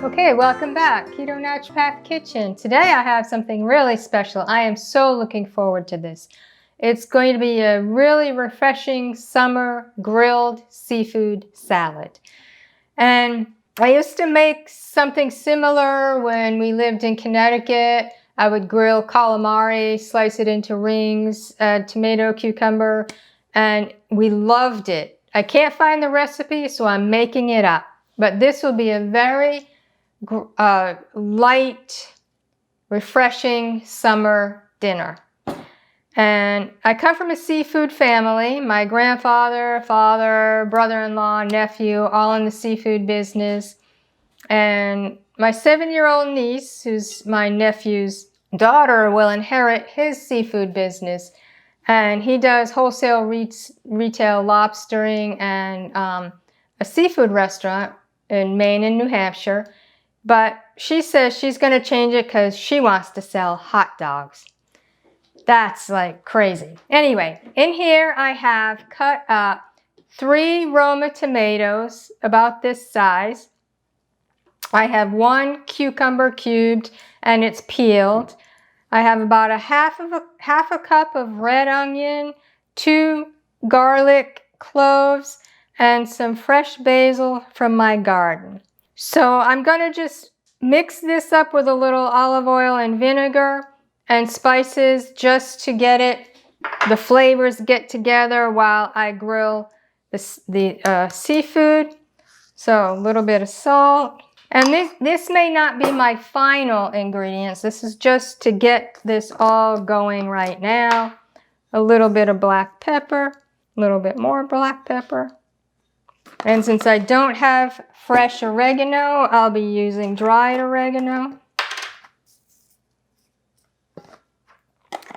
Okay, welcome back, Keto Naturopath Kitchen. Today I have something really special. I am so looking forward to this. It's going to be a really refreshing summer grilled seafood salad. And I used to make something similar when we lived in Connecticut. I would grill calamari, slice it into rings, add tomato, cucumber, and we loved it. I can't find the recipe, so I'm making it up. But this will be a very light, refreshing summer dinner. And I come from a seafood family. My grandfather, father, brother-in-law, nephew, all in the seafood business. And my 7-year-old niece, who's my nephew's daughter, will inherit his seafood business. And he does wholesale retail lobstering and a seafood restaurant in Maine and New Hampshire. But she says she's going to change it because she wants to sell hot dogs. That's like crazy. Anyway, in here I have cut up 3 Roma tomatoes about this size. I have 1 cucumber cubed and it's peeled. I have about half a cup of red onion, 2 garlic cloves, and some fresh basil from my garden. So I'm going to just mix this up with a little olive oil and vinegar and spices just to get the flavors get together while I grill the seafood. So a little bit of salt. And this may not be my final ingredients. This is just to get this all going right now. A little bit of black pepper, a little bit more black pepper. And since I don't have fresh oregano, I'll be using dried oregano.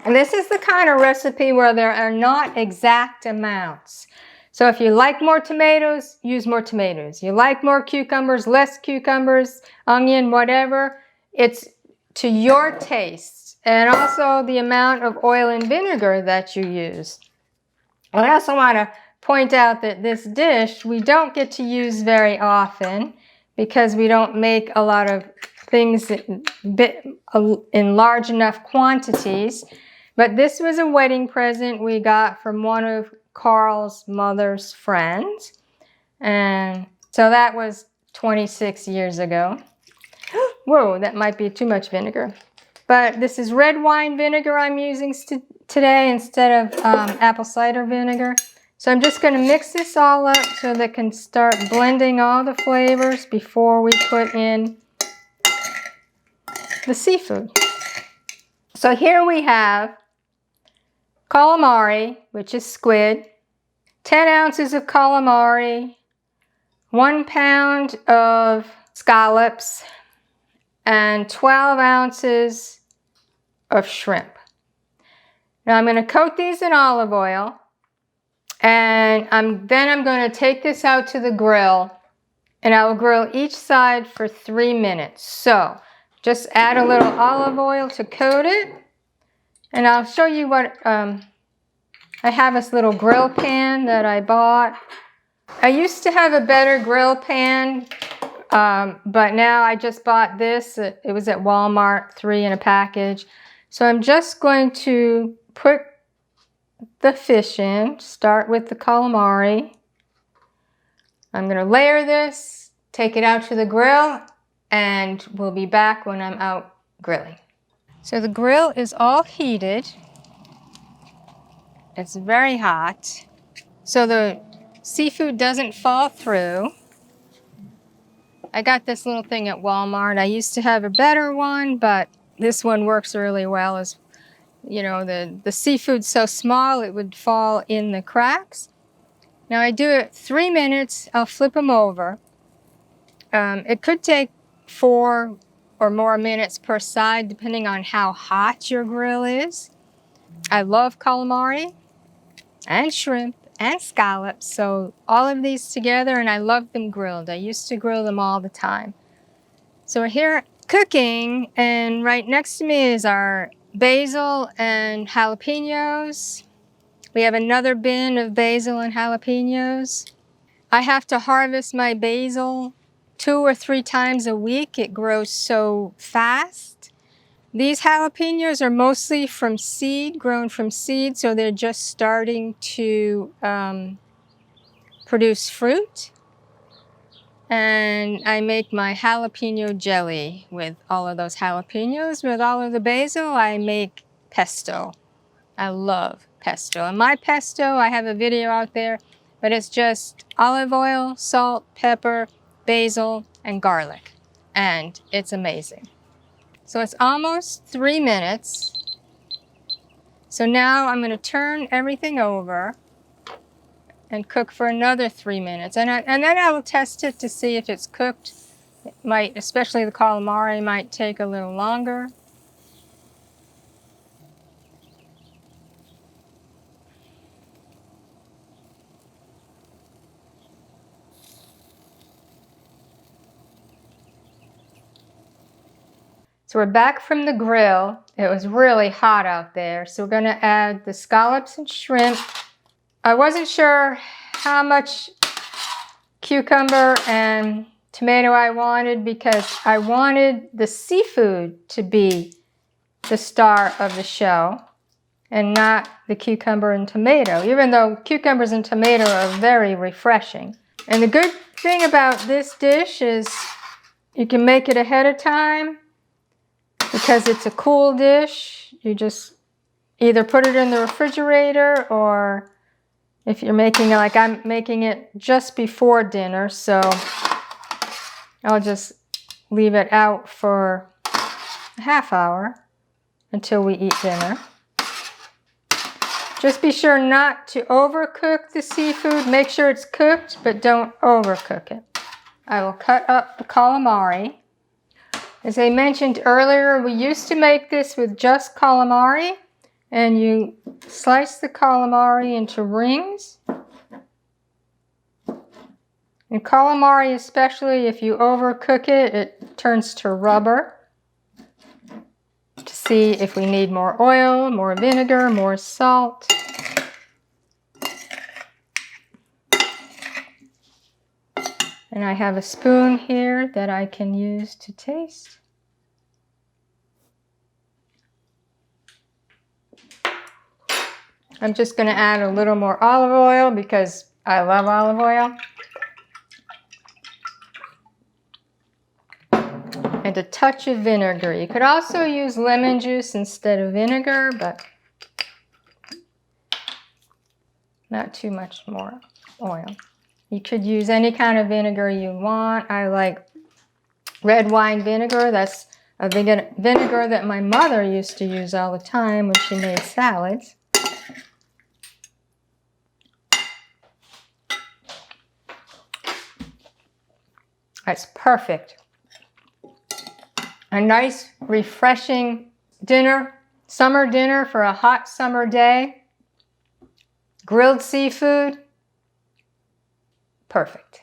And this is the kind of recipe where there are not exact amounts. So if you like more tomatoes, use more tomatoes. You like more cucumbers, less cucumbers, onion, whatever. It's to your taste. And also the amount of oil and vinegar that you use. I also want to point out that this dish we don't get to use very often because we don't make a lot of things in large enough quantities. But this was a wedding present we got from one of Carl's mother's friends. And so that was 26 years ago. Whoa, that might be too much vinegar. But this is red wine vinegar I'm using today instead of apple cider vinegar. So I'm just going to mix this all up so that it can start blending all the flavors before we put in the seafood. So here we have calamari, which is squid, 10 ounces of calamari, 1 pound of scallops, and 12 ounces of shrimp. Now I'm going to coat these in olive oil. And then I'm going to take this out to the grill, and I will grill each side for 3 minutes. So just add a little olive oil to coat it, and I'll show you what, I have this little grill pan that I bought. I used to have a better grill pan, but now I just bought this. It was at Walmart, 3 in a package. So I'm just going to put the fish in. Start with the calamari. I'm going to layer this, take it out to the grill, and we'll be back when I'm out grilling. So the grill is all heated. It's very hot, so the seafood doesn't fall through. I got this little thing at Walmart. I used to have a better one, but this one works really well. As you know, the seafood's so small it would fall in the cracks. Now I do it 3 minutes. I'll flip them over. It could take 4 or more minutes per side depending on how hot your grill is. I love calamari and shrimp and scallops, so all of these together, and I love them grilled. I used to grill them all the time. So we're here cooking, and right next to me is our basil and jalapenos. We have another bin of basil and jalapenos. I have to harvest my basil 2 or 3 times a week. It grows so fast. These jalapenos are mostly from seed, grown from seed, so they're just starting to produce fruit. And I make my jalapeno jelly with all of those jalapenos. With all of the basil, I make pesto. I love pesto. And my pesto, I have a video out there, but it's just olive oil, salt, pepper, basil, and garlic. And it's amazing. So it's almost 3 minutes. So now I'm going to turn everything over and cook for another 3 minutes. And then I will test it to see if it's cooked. It might, especially the calamari, might take a little longer. So we're back from the grill. It was really hot out there. So we're going to add the scallops and shrimp. I wasn't sure how much cucumber and tomato I wanted because I wanted the seafood to be the star of the show and not the cucumber and tomato, even though cucumbers and tomato are very refreshing. And the good thing about this dish is you can make it ahead of time because it's a cool dish. You just either put it in the refrigerator, or if you're making it like I'm making it just before dinner, so I'll just leave it out for a half hour until we eat dinner. Just be sure not to overcook the seafood. Make sure it's cooked, but don't overcook it. I will cut up the calamari. As I mentioned earlier, we used to make this with just calamari, and you slice the calamari into rings. And calamari, especially if you overcook it, it turns to rubber. To see if we need more oil, more vinegar, more salt. And I have a spoon here that I can use to taste. I'm just going to add a little more olive oil because I love olive oil. And a touch of vinegar. You could also use lemon juice instead of vinegar, but not too much more oil. You could use any kind of vinegar you want. I like red wine vinegar. That's a vinegar that my mother used to use all the time when she made salads. That's perfect. A nice, refreshing dinner, summer dinner for a hot summer day. Grilled seafood. Perfect.